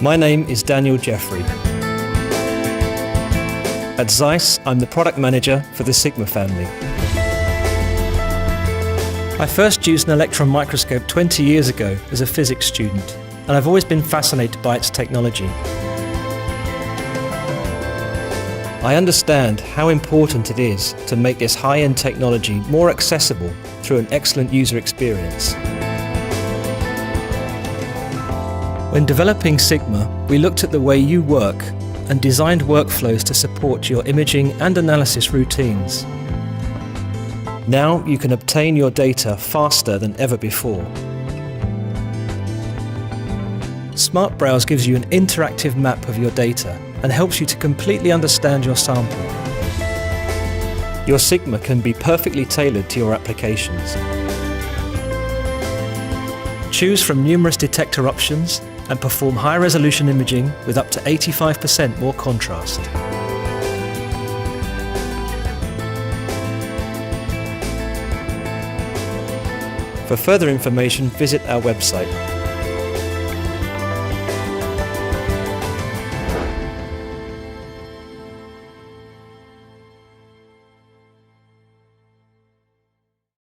My name is Daniel Jeffrey. At ZEISS, I'm the product manager for the Sigma family. I first used an electron microscope 20 years ago as a physics student, and I've always been fascinated by its technology. I understand how important it is to make this high-end technology more accessible through an excellent user experience. When developing Sigma, we looked at the way you work and designed workflows to support your imaging and analysis routines. Now you can obtain your data faster than ever before. Smart Browse gives you an interactive map of your data and helps you to completely understand your sample. Your Sigma can be perfectly tailored to your applications. Choose from numerous detector options and perform high-resolution imaging with up to 85% more contrast. For further information, visit our website.